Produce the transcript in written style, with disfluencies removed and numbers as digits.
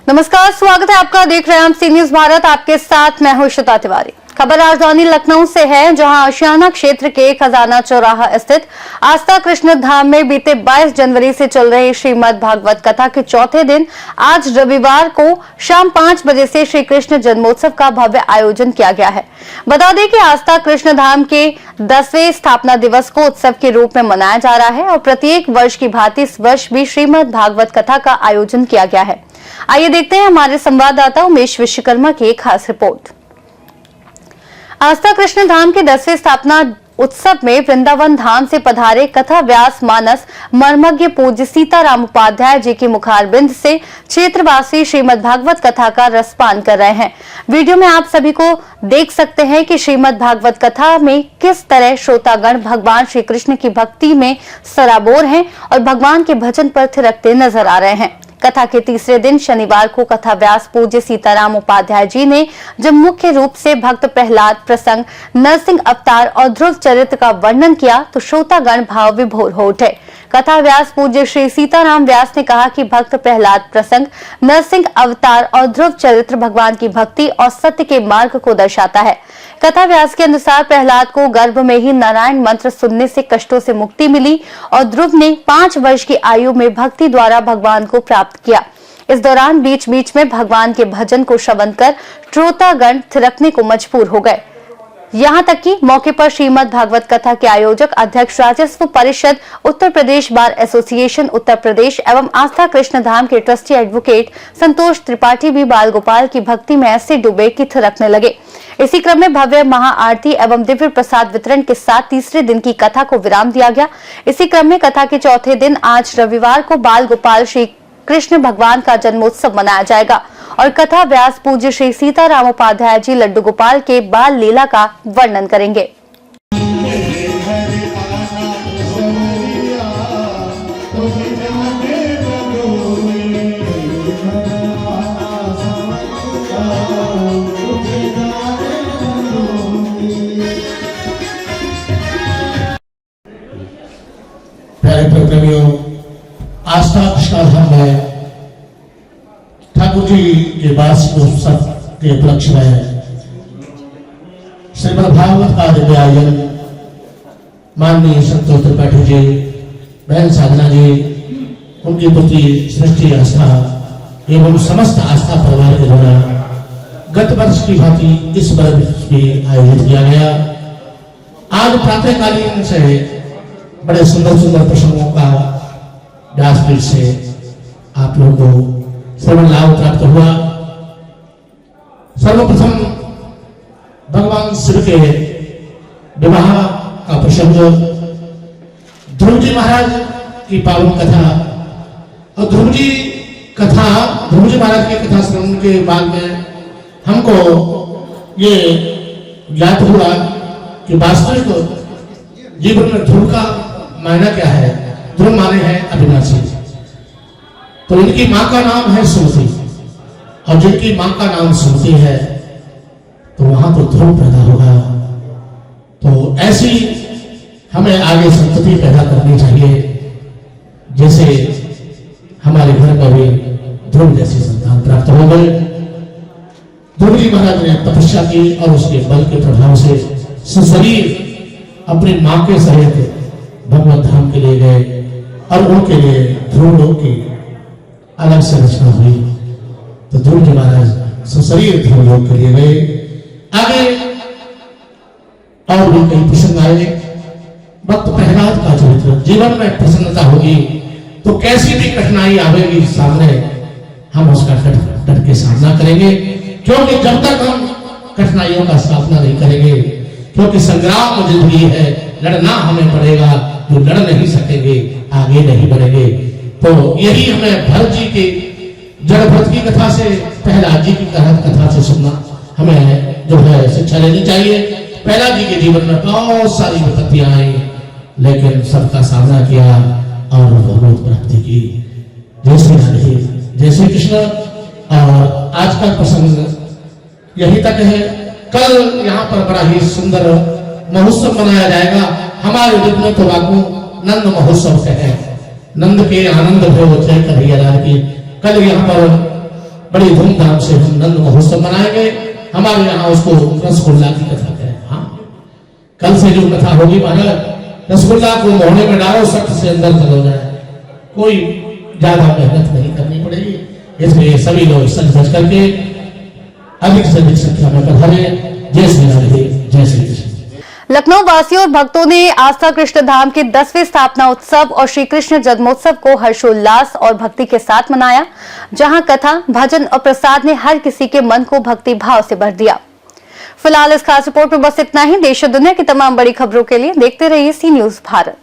नमस्कार, स्वागत है आपका। देख रहे हैं हम सी न्यूज भारत, आपके साथ मैं हूं श्वेता तिवारी। खबर राजधानी लखनऊ से है, जहां आशियाना क्षेत्र के खजाना चौराहा स्थित आस्था कृष्ण धाम में बीते 22 जनवरी से चल रही श्रीमद् भागवत कथा के चौथे दिन आज रविवार को शाम 5 बजे से श्री कृष्ण जन्मोत्सव का भव्य आयोजन किया गया है। बता दें कि आस्था कृष्ण धाम के 10वें स्थापना दिवस को उत्सव के रूप में मनाया जा रहा है और प्रत्येक वर्ष की भांति इस वर्ष भी श्रीमद् भागवत कथा का आयोजन किया गया है। आइए देखते हैं हमारे संवाददाता उमेश विश्वकर्मा की एक खास रिपोर्ट। आस्था कृष्ण धाम के 10वें स्थापना उत्सव में वृंदावन धाम से पधारे कथा व्यास मानस मर्मज्ञ पूज्य सीताराम उपाध्याय जी के मुखारबिंद से क्षेत्रवासी श्रीमद् भागवत कथा का रसपान कर रहे हैं। वीडियो में आप सभी को देख सकते हैं कि श्रीमद् भागवत कथा में किस तरह श्रोतागण भगवान श्री कृष्ण की भक्ति में सराबोर हैं और भगवान के भजन पर थिरकते नजर आ रहे हैं। कथा के तीसरे दिन शनिवार को कथा व्यास पूज्य सीताराम उपाध्याय जी ने जब मुख्य रूप से भक्त प्रहलाद प्रसंग, नरसिंह अवतार और ध्रुव चरित्र का वर्णन किया तो श्रोतागण भाव विभोर हो उठे। कथा व्यास पूज्य श्री सीताराम व्यास ने कहा कि भक्त प्रहलाद प्रसंग, नरसिंह अवतार और ध्रुव चरित्र भगवान की भक्ति और सत्य के मार्ग को दर्शाता है। कथा व्यास के अनुसार प्रहलाद को गर्भ में ही नारायण मंत्र सुनने से कष्टों से मुक्ति मिली और ध्रुव ने 5 वर्ष की आयु में भक्ति द्वारा भगवान को प्राप्त किया। इस दौरान बीच बीच में भगवान के भजन को श्रवण कर श्रोतागण थिरकने को मजबूर हो गए। यहाँ तक कि मौके पर श्रीमद् भागवत कथा के आयोजक अध्यक्ष राजस्व परिषद उत्तर प्रदेश बार एसोसिएशन उत्तर प्रदेश एवं आस्था कृष्ण धाम के ट्रस्टी एडवोकेट संतोष त्रिपाठी भी बाल गोपाल की भक्ति में ऐसे डूबे कि थिरकने लगे। इसी क्रम में भव्य महाआरती एवं दिव्य प्रसाद वितरण के साथ तीसरे दिन की कथा को विराम दिया गया। इसी क्रम में कथा के चौथे दिन आज रविवार को बाल गोपाल श्री कृष्ण भगवान का जन्मोत्सव मनाया जाएगा और कथा व्यास पूज्य श्री सीताराम उपाध्याय जी लड्डू गोपाल के बाल लीला का वर्णन करेंगे। आस्था कृष्ण धाम में ठाकुर जी के वार्षिक उत्सव के उपलक्ष्य में श्रीमद् भागवत का दिव्य आयोजन माननीय संतोष त्रिपाठी जी, बहन साधना जी, उनकी पुत्री सृष्टि आस्था एवं समस्त आस्था परिवार के द्वारा गत वर्ष की भांति इस वर्ष भी आयोजित किया गया। आज प्रातःकालीन से बड़े सुंदर सुंदर प्रसंगों का व्यासपीठ से आप लोगों को श्रवण लाभ प्राप्त हुआ। सर्वप्रथम भगवान शिव के विवाह का प्रसंग, ध्रुव जी महाराज की पावन कथा और ध्रुव जी महाराज की कथा श्रवण के बाद में हमको ये ज्ञात हुआ कि वास्तविक जीवन में ध्रुव का मायना क्या है। ध्रुव माने हैं अविनाशी, तो इनकी मां का नाम है सुमति और जिनकी मां का नाम सुमति है तो वहां तो ध्रुव पैदा होगा। तो ऐसी हमें आगे संतति पैदा करनी चाहिए, जैसे हमारे घर में भी ध्रुव जैसी संतान प्राप्त हो गए। ध्रुव जी महाराज ने तपस्या की और उसके बल के प्रभाव से सशरीर अपनी मां के सहित भगवत धाम के लिए गए और उनके लिए ध्रुव लोक की अलग से रचना हुई। तो ध्रुव जी महाराज सशरीर ध्रुव लोक के लिए गए। आगे और भी कई प्रसंग आए। भक्त प्रहलाद का चरित्र, जीवन में प्रसन्नता होगी तो कैसी भी कठिनाई आवेगी सामने, हम उसका डट के सामना करेंगे, क्योंकि जब तक हम कठिनाइयों का सामना नहीं करेंगे, क्योंकि संग्राम जिंदगी है, लड़ना हमें पड़ेगा, जो लड़ नहीं सकेंगे आगे नहीं बढ़ेंगे। तो यही हमें भरत जी के जड़ भरत की कथा से, प्रहलाद जी की कथा से सुनना हमें जो है शिक्षा लेनी चाहिए। प्रहलाद जी के जीवन में बहुत सारी विपत्तियां आई, लेकिन सबका सामना किया और भगवत प्राप्ति की। जय श्री राधे, जय श्री कृष्ण। और आज का प्रसंग यही तक है। कल यहाँ पर बड़ा ही सुंदर महोत्सव मनाया जाएगा। हमारे दिन में तंबाकू नंद महोत्सव कहे, नंद के आनंद भयो जय कन्हैया लाल की। कल यहाँ पर बड़ी धूमधाम से हम नंद महोत्सव मनाएंगे। हमारे यहाँ उसको रसगुल्ला की कथा करें। हाँ, कल से जो कथा होगी महाराज, रसगुल्ला को मोहने में डालो, सख्त से अंदर चलो जाए, कोई ज्यादा मेहनत नहीं करनी पड़ेगी। इसलिए सभी लोग सच सच करके अधिक से अधिक संख्या में पधारे। जय श्री राम, जय श्री कृष्ण। लखनऊ वासियों और भक्तों ने आस्था कृष्ण धाम के 10वें स्थापना उत्सव और श्री कृष्ण जन्मोत्सव को हर्षोल्लास और भक्ति के साथ मनाया, जहां कथा, भजन और प्रसाद ने हर किसी के मन को भक्ति भाव से भर दिया। फिलहाल इस खास रिपोर्ट में बस इतना ही। देश और दुनिया की तमाम बड़ी खबरों के लिए देखते रहिए सी न्यूज़ भारत।